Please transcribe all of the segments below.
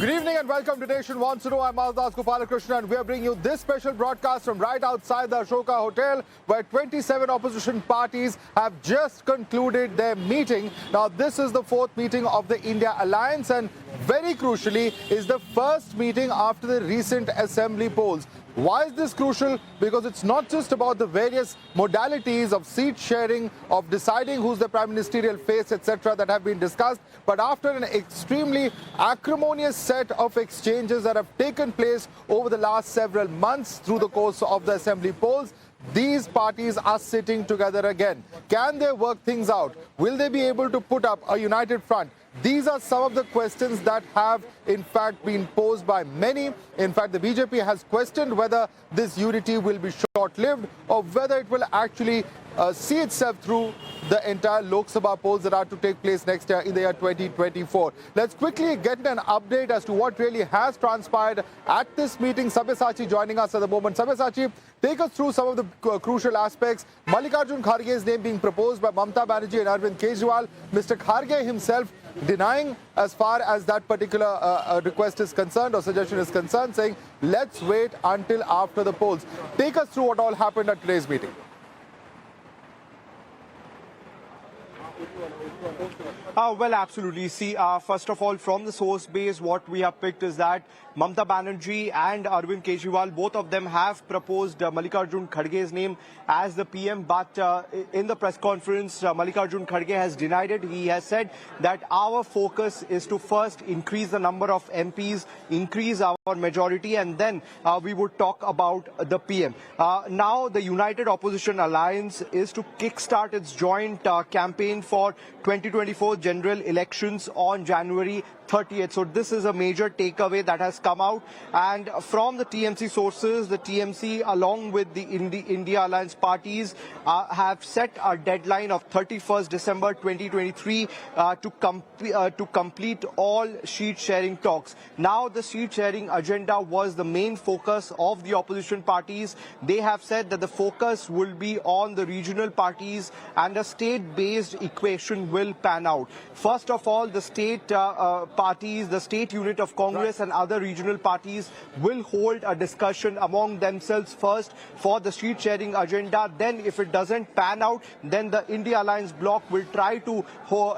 Good evening and welcome to Nation Wants to Know. I'm Madhavdas G and we are bringing you this special broadcast from right outside the Ashoka Hotel, where 27 opposition parties have just concluded their meeting. Now, this is the fourth meeting of the India Alliance and very crucially is the first meeting after the recent assembly polls. Why is this crucial? Because it's not just about the various modalities of seat sharing, of deciding who's the Prime Ministerial face, etc. that have been discussed, but after an extremely acrimonious set of exchanges that have taken place over the last several months through the course of the assembly polls, these parties are sitting together again. Can they work things out? Will they be able to put up a united front? These are some of the questions that have in fact been posed by many. In fact, the BJP has questioned whether this unity will be short-lived or whether it will actually see itself through the entire Lok Sabha polls that are to take place next year in the year 2024. Let's quickly get an update as to what really has transpired at this meeting. Sabyasachi joining us at the moment. Sabyasachi, take us through some of the crucial aspects. Mallikarjun Kharge's name being proposed by Mamata Banerjee and Arvind Kejriwal. Mr. Kharge himself denying as far as that particular request is concerned or suggestion is concerned, saying let's wait until after the polls. Take us through what all happened at today's meeting. Well, absolutely. See, first of all, from the source base, what we have picked is that Mamata Banerjee and Arvind Kejriwal, both of them have proposed Mallikarjun Kharge's name as the PM. But in the press conference, Mallikarjun Kharge has denied it. He has said that our focus is to first increase the number of MPs, increase our majority, and then we would talk about the PM. Now, the United Opposition Alliance is to kickstart its joint campaign for 2024 general elections on January 30th. So this is a major takeaway that has come out. And from the TMC sources, the TMC along with the I.N.D.I.A alliance parties have set a deadline of 31st December 2023 to complete all seat sharing talks. Now the seat sharing agenda was the main focus of the opposition parties. They have said that the focus will be on the regional parties and a state-based equation will pan out. First of all, the state parties, the state unit of Congress and other regional parties will hold a discussion among themselves first for the seat sharing agenda. Then if it doesn't pan out, then the India Alliance bloc will try to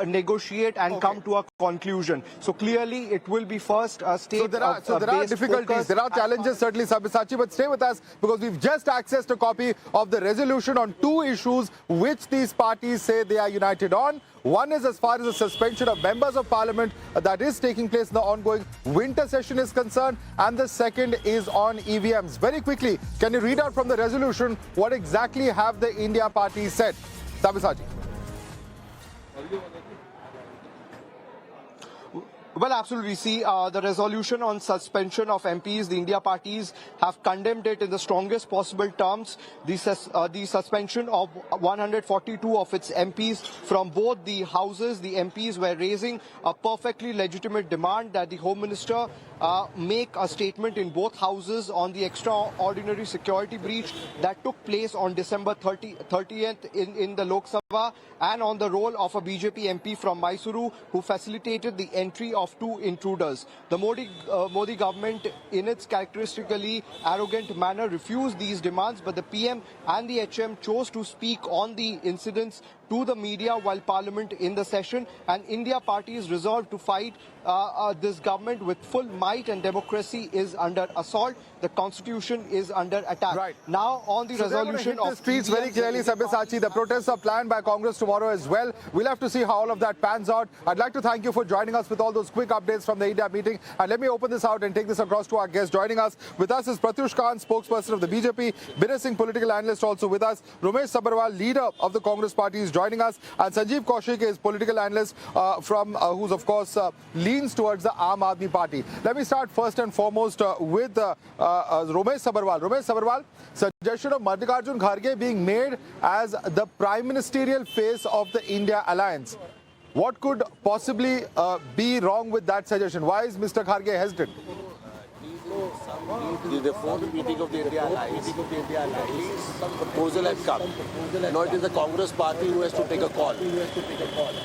negotiate and come to a conclusion. So clearly it will be first a state So there are difficulties, there are challenges certainly, Sabyasachi, but stay with us because we've just accessed a copy of the resolution on two issues which these parties say they are united on. One is as far as the suspension of members of parliament that is taking place in the ongoing winter session is concerned, and the second is on EVMs. Very quickly, can you read out from the resolution what exactly have the India parties said? Sabyasachi. Well, absolutely. See, the resolution on suspension of MPs, the India parties have condemned it in the strongest possible terms. The suspension of 142 of its MPs from both the houses. The MPs were raising a perfectly legitimate demand that the Home Minister make a statement in both houses on the extraordinary security breach that took place on December 30th in the Lok Sabha, and on the role of a BJP MP from Mysuru who facilitated the entry of two intruders. The Modi government, in its characteristically arrogant manner, refused these demands, but the PM and the HM chose to speak on the incidents to the media while Parliament in the session, and India parties resolved to fight this government with full might, and democracy is under assault. The constitution is under attack. Right. Now on the resolution of the streets very clearly, Sabyasachi. The protests are planned by Congress tomorrow as well. We'll have to see how all of that pans out. I'd like to thank you for joining us with all those quick updates from the India meeting. And let me open this out and take this across to our guest. Joining us with us is Pratyush Khan, spokesperson of the BJP, Binay Singh, political analyst, also with us. Romesh Sabharwal, leader of the Congress party, is joining us, and Sanjeev Kaushik is political analyst from who's of course leans towards the Aam Aadmi Party. Let me start first and foremost with Romesh Sabharwal. Romesh Sabharwal, suggestion of Mallikarjun Kharge being made as the Prime Ministerial face of the India Alliance. What could possibly be wrong with that suggestion? Why is Mr. Kharge hesitant? the fourth meeting of the India Alliance, at least some proposal has come. Now it is the Congress party who has to take a call.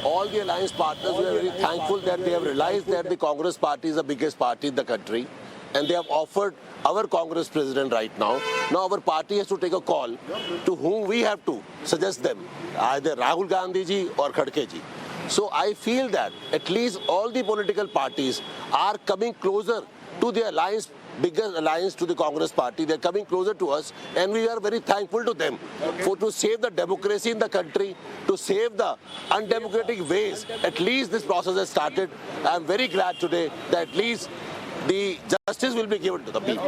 All the alliance partners, we are very thankful that they have realized that the Congress party is the biggest party in the country, and they have offered our Congress president right now. Now our party has to take a call to whom we have to suggest them, either Rahul Gandhi ji or Kharge ji. So I feel that at least all the political parties are coming closer to the alliance, biggest alliance to the Congress party. They're coming closer to us, and we are very thankful to them for to save the democracy in the country, to save the undemocratic ways. At least this process has started. I'm very glad today that at least the justice will be given to the people.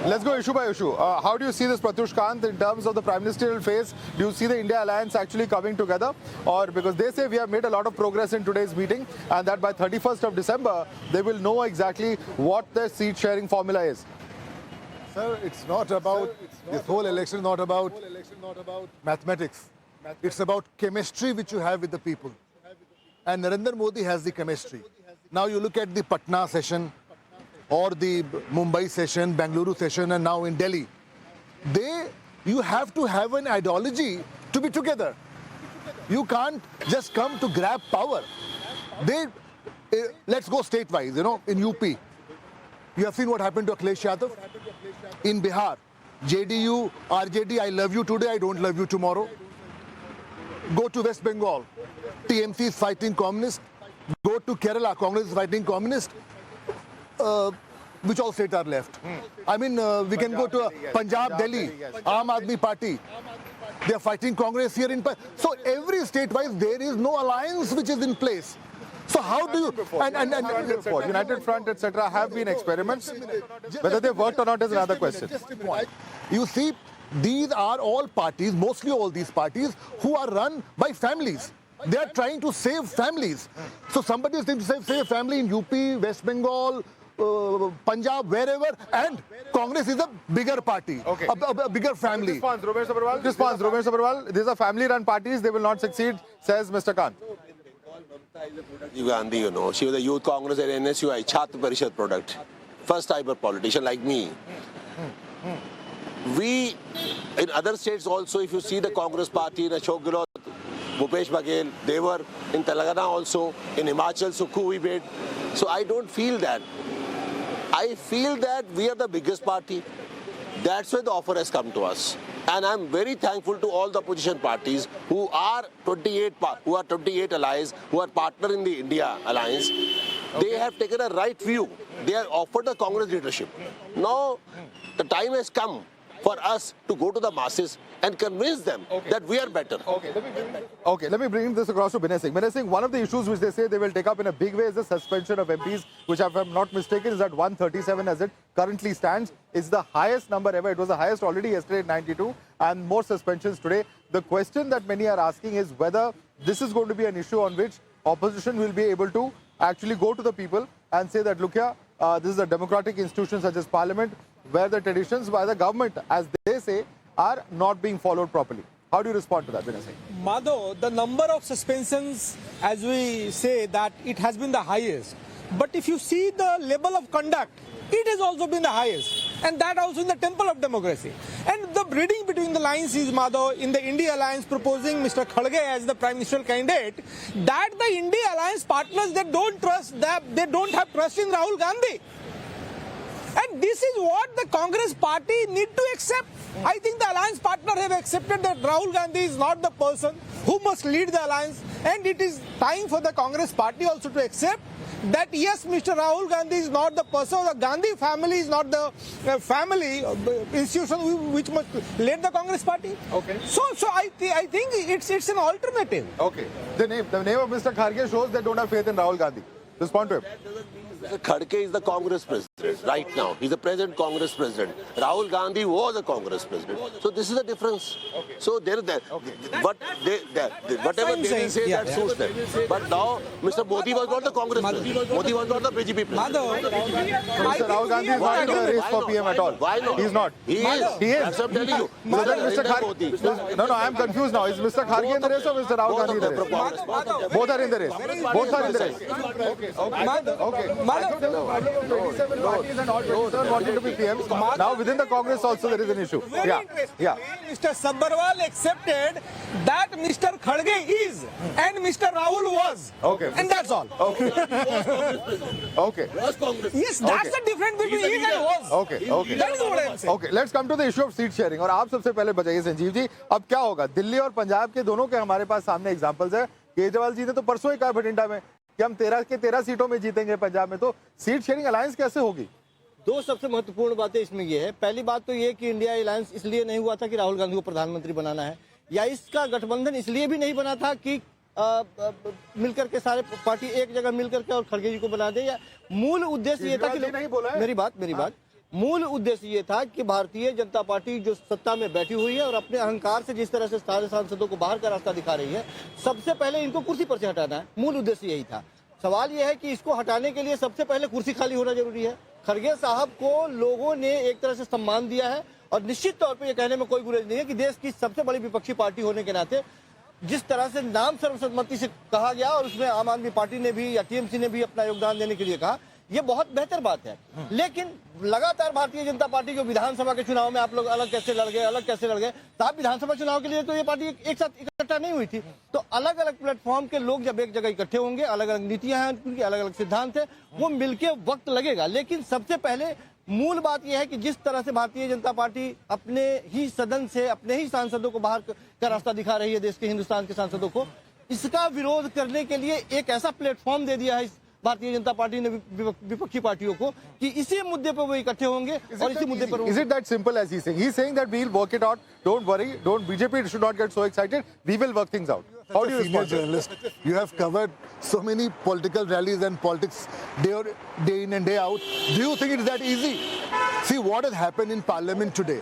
Let's go issue by issue. How do you see this, Pratyush Kant, in terms of the Prime Ministerial phase? Do you see the India Alliance actually coming together? Or because they say we have made a lot of progress in today's meeting and that by 31st of December, they will know exactly what their seat sharing formula is. Sir, it's not about, this whole election is not about mathematics. It's about chemistry which you have with the people. And Narendra Modi has the chemistry. Now you look at the Patna session, or the Mumbai session, Bengaluru session, and now in Delhi. You have to have an ideology to be together. You can't just come to grab power. Let's go state-wise, in UP. You have seen what happened to Akhilesh Yadav. In Bihar, JDU, RJD, I love you today, I don't love you tomorrow. Go to West Bengal, TMC is fighting communist. Go to Kerala, Congress is fighting communist. Which all states are left? I mean, we can go to Punjab, Delhi, Aam Aadmi Party. They are fighting Congress here in. So every state-wise, there is no alliance which is in place. So how do you? And United Front, etc., have been experiments. Whether they worked or not is another question. You see, these are all parties, mostly all these parties, who are run by families. They are trying to save families. So somebody is trying to save a family in UP, West Bengal, Punjab, wherever, and Congress is a bigger party, a bigger family. Response, Romesh Sabharwal. These are family-run parties. They will not succeed, says Mr. Kant. Gandhi, she was a youth Congress at NSUI, Chhatr Parishad product. First type of politician like me. We, in other states also, if you see the Congress party in Ashok Gehlot, Bhupesh Baghel, they were in Telangana also, in Himachal, Sukhu we made. So I don't feel that. I feel that we are the biggest party. That's why the offer has come to us. And I'm very thankful to all the opposition parties who are 28 allies, who are partner in the India Alliance. They have taken a right view. They have offered the Congress leadership. Now, the time has come for us to go to the masses and convince them that we are better. Let me bring this across to Binay Singh. Binay Singh, one of the issues which they say they will take up in a big way is the suspension of MPs, which, if I'm not mistaken, is at 137 as it currently stands. It's the highest number ever. It was the highest already yesterday at 92, and more suspensions today. The question that many are asking is whether this is going to be an issue on which opposition will be able to actually go to the people and say that, look here, this is a democratic institution such as Parliament, where the traditions by the government, as they say, are not being followed properly. How do you respond to that, Binay Singh? Madhav, the number of suspensions, as we say, that it has been the highest. But if you see the level of conduct, it has also been the highest. And that also in the temple of democracy. And the reading between the lines is, Madhav, in the India Alliance proposing Mr. Kharge as the Prime Ministerial candidate, that the India Alliance partners, they don't have trust in Rahul Gandhi. And this is what the Congress party need to accept. I think the alliance partner have accepted that Rahul Gandhi is not the person who must lead the alliance. And it is time for the Congress party also to accept that yes, Mr. Rahul Gandhi is not the person, the Gandhi family is not the family institution which must lead the Congress party. Okay. So I think it's an alternative. Okay. The name of Mr. Kharge shows they don't have faith in Rahul Gandhi. Respond to him. Mr. Kharge is the Congress president right now. He's the present Congress president. Rahul Gandhi was a Congress president. So this is the difference. Okay. So there is that. Okay. But whatever they say, that suits them. But now, Mr. Modi was not the Congress president. Modi was not the BJP president. Mr. Rahul Gandhi is not in the race for PM at all. Why not? He's not. He is. He is. That's what I'm telling you. Mr. Kharge. No, I'm confused now. Is Mr. Kharge in the race or Mr. Rahul Gandhi in the race? Both are in the race. Both are in the race. Okay. parties and all 27 wanting to be PMs. Now within the Congress also there is an issue. Very interesting. Yeah. Mr. Sabharwal accepted that Mr. Kharge is and Mr. Rahul was. Okay. And that's all. Okay. Okay. Was Congress. Yes, that's the difference between is and was. Okay. Okay. That is what I'm saying. Okay, let's come to the issue of seat sharing. और आप सबसे पहले बताइए संजीव जी, अब क्या होगा? दिल्ली और पंजाब के दोनों के हमारे पास सामने एग्जांपल्स है। केजरीवाल जी ने तो परसों ही कहा बठिंडा में कि हम 13 के 13 सीटों में जीतेंगे पंजाब में, तो सीट शेयरिंग अलायंस कैसे होगी? दो सबसे महत्वपूर्ण बातें इसमें ये है। पहली बात तो ये कि इंडिया अलायंस इसलिए नहीं हुआ था कि राहुल गांधी को प्रधानमंत्री बनाना है, या इसका गठबंधन इसलिए भी नहीं बना था कि मिलकर के सारे पार्टी एक जगह मिलकर के और खड़गे जी को बना दे, या मूल उद्देश्य ये था कि नहीं बोला है। मेरी बात मूल उद्देश्य ये था कि भारतीय जनता पार्टी जो सत्ता में बैठी हुई है और अपने अहंकार से जिस तरह से सारे सांसदों को बाहर का रास्ता दिखा रही है, सबसे पहले इनको कुर्सी पर से हटाना है। मूल उद्देश्य यही था। सवाल यह है कि इसको हटाने के लिए सबसे पहले कुर्सी खाली होना जरूरी है। खड़गे साहब को लोगों ने एक तरह से सम्मान दिया है और निश्चित तौर पर यह कहने में कोई गुरेज नहीं है कि देश की सबसे बड़ी विपक्षी पार्टी होने के नाते जिस तरह से नाम सर्वसम्मति से कहा गया और उसमें आम आदमी पार्टी ने भी या टीएमसी ने भी अपना योगदान देने के लिए कहा, ये बहुत बेहतर बात है। लेकिन लगातार भारतीय जनता पार्टी को विधानसभा के चुनाव में आप लोग अलग कैसे लड़ गए साहब, विधानसभा चुनाव के लिए तो ये पार्टी एक साथ इकट्ठा नहीं हुई थी। तो अलग अलग प्लेटफॉर्म के लोग जब एक जगह इकट्ठे होंगे, अलग अलग नीतियां हैं उनकी, अलग अलग सिद्धांत है, वो मिलके वक्त लगेगा। लेकिन सबसे पहले मूल बात यह है कि जिस तरह से भारतीय जनता पार्टी अपने ही सदन से अपने ही सांसदों को बाहर का रास्ता दिखा रही है, देश के हिंदुस्तान के सांसदों को, इसका विरोध करने के लिए एक ऐसा प्लेटफॉर्म दे दिया है भारतीय जनता पार्टी ने विपक्षी पार्टियों को कि इसी मुद्दे पर वो इकट्ठे होंगे और इसी मुद्दे पर। Is it that simple as he's saying? He's saying that we'll work it out. Don't worry. Don't BJP should not get so excited. We will work things out. How do you Senior respond? journalist, you have covered so many political rallies and politics day in and day out. Do you think it is that easy? See what has happened in Parliament today.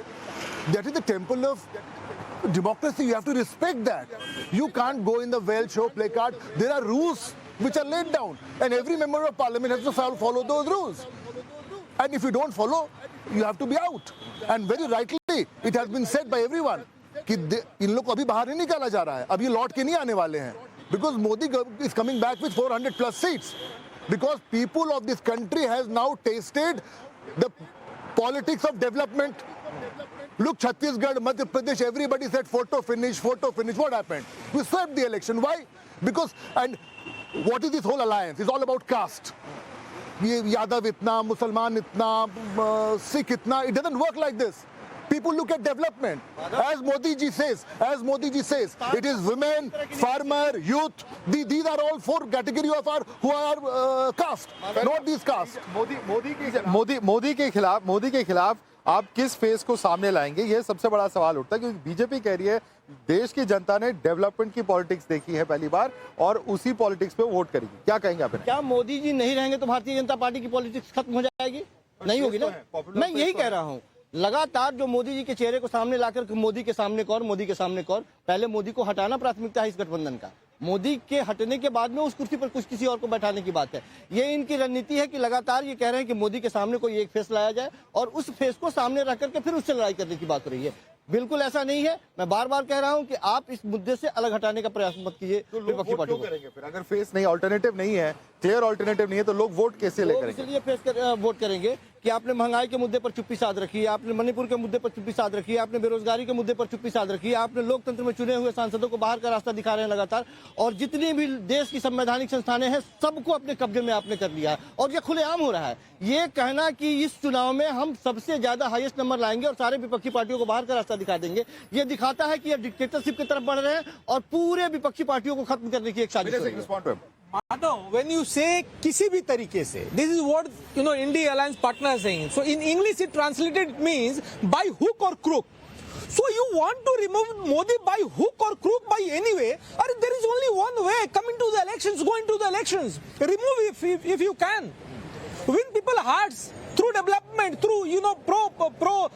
That is the temple of democracy. You have to respect that. You can't go in the well show placard. There are rules which are laid down, and every member of Parliament has to follow those rules. And if you don't follow, you have to be out. And very rightly, it has been said by everyone कि इन लोग को अभी बाहर नहीं निकाला जा रहा है, अब ये लौट के नहीं आने वाले हैं, because Modi is coming back with 400 plus seats, because people of this country has now tasted the politics of development. Look, Chhattisgarh, Madhya Pradesh, everybody said photo finish. What happened? We swept the election. Why? Because, and what is this whole alliance? It's all about caste. Yadav itna, Musalman itna, Sikh itna. It doesn't work like this. People look at development. As Modi ji says, it is women, farmer, youth. These are all four categories of our who are caste, not these caste. Modi के खिलाफ आप किस face को सामने लाएंगे, ये सबसे बड़ा सवाल उठता है, क्योंकि बीजेपी कह रही है देश की जनता ने डेवलपमेंट की पॉलिटिक्स देखी है पहली बार और उसी पॉलिटिक्स पे वोट करेगी। क्या कहेंगे आप? क्या मोदी जी नहीं रहेंगे तो भारतीय जनता पार्टी की पॉलिटिक्स खत्म हो जाएगी? नहीं होगी ना। मैं यही कह रहा हूँ, लगातार जो मोदी जी के चेहरे को सामने लाकर मोदी के सामने कौन, पहले मोदी को हटाना प्राथमिकता है इस गठबंधन का। मोदी के हटने के बाद में उस कुर्सी पर कुछ किसी और को बैठाने की बात है। ये इनकी रणनीति है कि लगातार ये कह रहे हैं कि मोदी के सामने कोई एक फेस लाया जाए और उस फेस को सामने रख करके फिर उससे लड़ाई करने की बात हो रही है। बिल्कुल ऐसा नहीं है। मैं बार बार कह रहा हूं कि आप इस मुद्दे से अलग हटाने का प्रयास मत कीजिए विपक्षी पार्टियों को। फिर अगर फेस नहीं, ऑल्टरनेटिव नहीं है, क्लियर ऑल्टरनेटिव नहीं है, तो लोग वोट कैसे ले करेंगे? इसलिए वोट करेंगे कि आपने महंगाई के मुद्दे पर चुप्पी साध रखी है, आपने मणिपुर के मुद्दे पर चुप्पी साध रखी है, आपने बेरोजगारी के मुद्दे पर चुप्पी साध रखी है, आपने लोकतंत्र में चुने हुए सांसदों को बाहर का रास्ता दिखा रहे हैं लगातार, और जितनी भी देश की संवैधानिक संस्थानें हैं सबको अपने कब्जे में आपने कर लिया है और ये खुलेआम हो रहा है। ये कहना कि इस चुनाव में हम सबसे ज्यादा हाईएस्ट नंबर लाएंगे और सारे विपक्षी पार्टियों को बाहर का रास्ता दिखा देंगे, ये दिखाता है कि ये डिक्टेटरशिप की तरफ बढ़ रहे हैं और पूरे विपक्षी पार्टियों को खत्म करने की एक साजिश हो रही है। Madhav, when you say किसी भी तरीके से, this is what I.N.D.A. alliance partner is saying. So in English it translated means by hook or crook. So you want to remove Modi by hook or crook by any way? Or there is only one way: come into the elections, go into the elections, remove if you can, win people hearts through development, through pro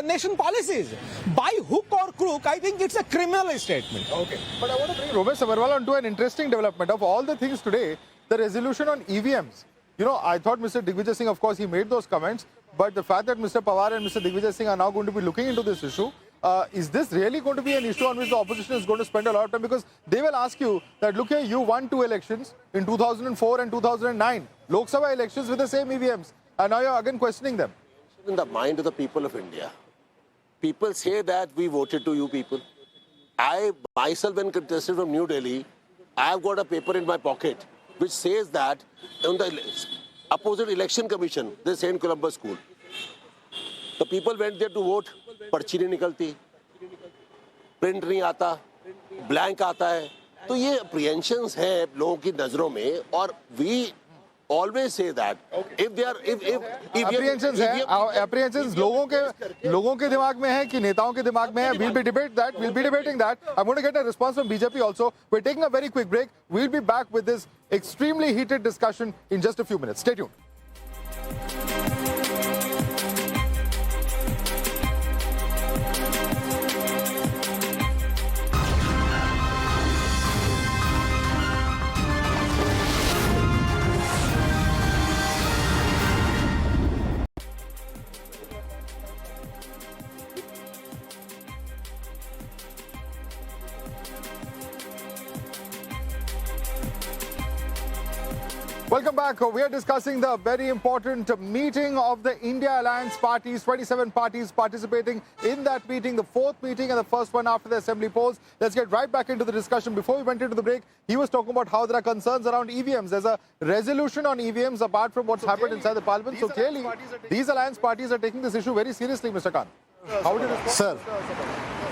nation policies. By hook or crook, I think it's a criminal statement. Okay, but I want to bring Romesh Sabharwal onto an interesting development. Of all the things today, the resolution on EVMs. I thought Mr. Digvijay Singh, of course, he made those comments, but the fact that Mr. Pawar and Mr. Digvijay Singh are now going to be looking into this issue, is this really going to be an issue on which the opposition is going to spend a lot of time? Because they will ask you that, look here, you won 2 elections in 2004 and 2009, Lok Sabha elections with the same EVMs. and now you're again questioning them. In the mind of the people of India, people say that we voted to you people. I myself, when contested from New Delhi, I have got a paper in my pocket which says that on the opposite election commission, the St. Columbus School, the people went there to vote, पर्ची नहीं निकलती, print नहीं आता, blank आता है, तो ये apprehensions है लोगों की नजरों में, और we always say that if they are if apprehensions है, apprehensions लोगों के दिमाग में है कि नेताओं के दिमाग में है. We'll be debating that. I'm going to get a response from BJP also. We're taking a very quick break. We'll be back with this extremely heated discussion in just a few minutes. Stay tuned. Welcome back. We are discussing the very important meeting of the India Alliance parties. 27 parties participating in that meeting, the fourth meeting and the first one after the assembly polls. Let's get right back into the discussion. Before we went into the break, he was talking about how there are concerns around EVMs. There's a resolution on EVMs apart from what's happened inside the parliament. So clearly, these alliance parties are taking this issue very seriously, Mr. Khan. How would you respond? Sir,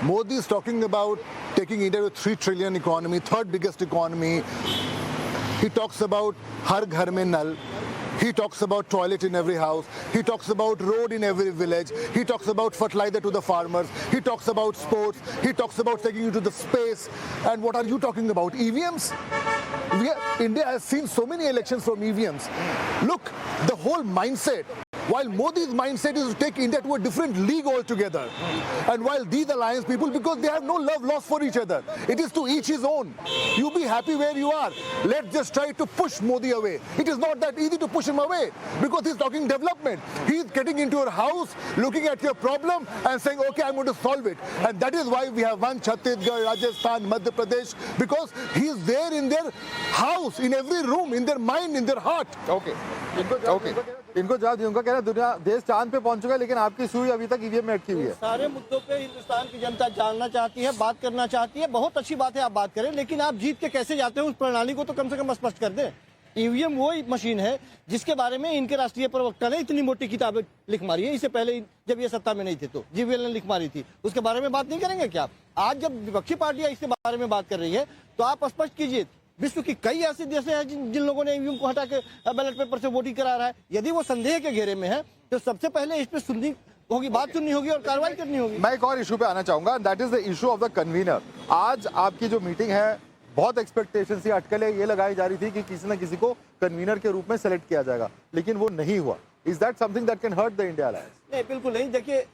Modi is talking about taking India to 3 trillion economy, third biggest economy. He talks about Har Ghar Mein Nal. He talks about toilet in every house. He talks about road in every village. He talks about fertilizer to the farmers. He talks about sports. He talks about taking you to the space. And what are you talking about? EVMs? India has seen so many elections from EVMs. Look, the whole mindset. While Modi's mindset is to take India to a different league altogether. And while these alliance people, because they have no love lost for each other, it is to each his own. You be happy where you are. Let's just try to push Modi away. It is not that easy to push him away because he's talking development. He's getting into your house, looking at your problem and saying, okay, I'm going to solve it. And that is why we have won Chhattisgarh, Rajasthan, Madhya Pradesh, because he's there in their house, in every room, in their mind, in their heart. Okay. इनको जवाब दिया, उनका कहना दुनिया देश चांद पे पहुंच चुका है लेकिन आपकी सुई अभी तक ईवीएम में अटकी हुई है. सारे मुद्दों पे हिंदुस्तान की जनता जानना चाहती है, बात करना चाहती है. बहुत अच्छी बात है आप बात करें, लेकिन आप जीत के कैसे जाते हैं उस प्रणाली को तो कम से कम स्पष्ट कर दें. ईवीएम वो मशीन है जिसके बारे में इनके राष्ट्रीय प्रवक्ता ने इतनी मोटी किताबें लिख मारी है. इससे पहले जब ये सत्ता में नहीं थे तो जीवीएल ने लिख मारी थी. उसके बारे में बात नहीं करेंगे क्या? आज जब विपक्षी पार्टियां इसके बारे में बात कर रही है तो आप स्पष्ट कीजिए. विश्व की कई ऐसे देश हैं जिन लोगों ने ईवीएम को हटा के बैलेट पेपर से वोटिंग करा रहा है. यदि वो संदेह के घेरे में है तो सबसे पहले इस पे सुननी होगी, बात सुननी होगी और कार्रवाई करनी होगी. मैं एक और इशू पे आना चाहूंगा, that is the issue of the convener. आज आपकी जो मीटिंग है, बहुत एक्सपेक्टेशन थी, अटकलें ये लगाई जा रही थी कि किसी न किसी को कन्वीनर के रूप में सेलेक्ट किया जाएगा, लेकिन वो नहीं हुआ. Is that something that can hurt the India alliance? नहीं, बिल्कुल नहीं. देखिए,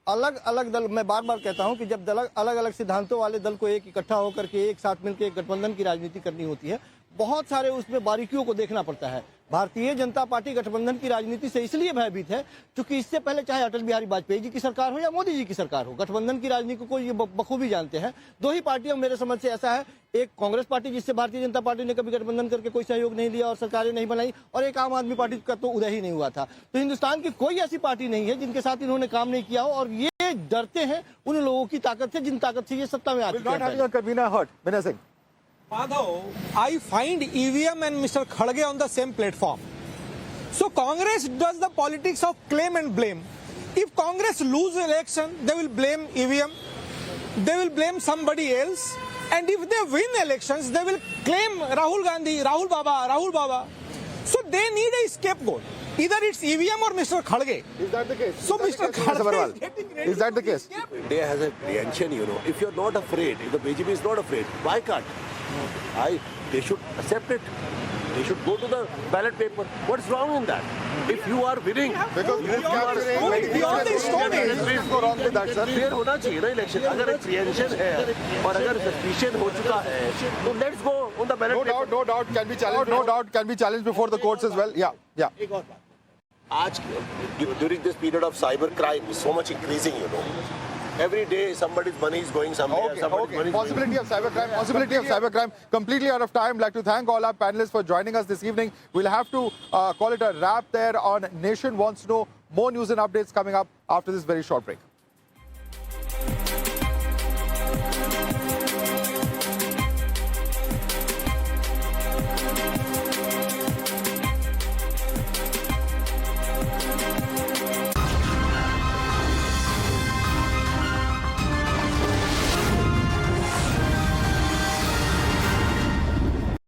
अलग अलग दल, मैं बार बार कहता हूं कि जब अलग अलग सिद्धांतों वाले दल को एक इकट्ठा होकर के एक साथ मिलकर एक गठबंधन की राजनीति करनी होती है, बहुत सारे उसमें बारीकियों को देखना पड़ता है. भारतीय जनता पार्टी गठबंधन की राजनीति से इसलिए भयभीत है क्योंकि इससे पहले चाहे अटल बिहारी वाजपेयी जी की सरकार हो या मोदी जी की सरकार हो, गठबंधन की राजनीति को ये बखूबी जानते हैं. दो ही पार्टियां मेरे समझ से ऐसा है, एक कांग्रेस पार्टी जिससे भारतीय जनता पार्टी ने कभी गठबंधन करके कोई सहयोग नहीं लिया और सरकारें नहीं बनाई, और एक आम आदमी पार्टी का तो उदय ही नहीं हुआ था. तो हिंदुस्तान की कोई ऐसी पार्टी नहीं है जिनके साथ इन्होंने काम नहीं किया हो, और ये डरते हैं उन लोगों की ताकत से जिन ताकत से ये सत्ता में आती है. Madhav, I find EVM and Mr. Kharge on the same platform. So Congress does the politics of claim and blame. If Congress lose election, they will blame EVM, they will blame somebody else, and if they win elections, they will claim Rahul Gandhi, Rahul Baba. So they need a scapegoat. Either it's EVM or Mr. Kharge. Is that the case? So Mr. Kharge is getting ready. Is that the case? India has a preemption, you know. If you're not afraid, if the BJP is not afraid, why can't? They should accept it. They should go to the ballot paper. What's wrong in that? If you are winning, because you are go wrong with that, sir. Fair होना चाहिए ना election. अगर एक preemption है और अगर suspicion हो चुका है, तो let's go on the ballot paper. No doubt can be challenged. No doubt can be challenged before the courts as well. Yeah. आज during this period of cyber crime is so much increasing, you know. Every day somebody's money is going somewhere. Somebody's money is Possibility of cybercrime. Completely out of time. I'd like to thank all our panelists for joining us this evening. We'll have to call it a wrap there on Nation Wants to Know. More news and updates coming up after this very short break.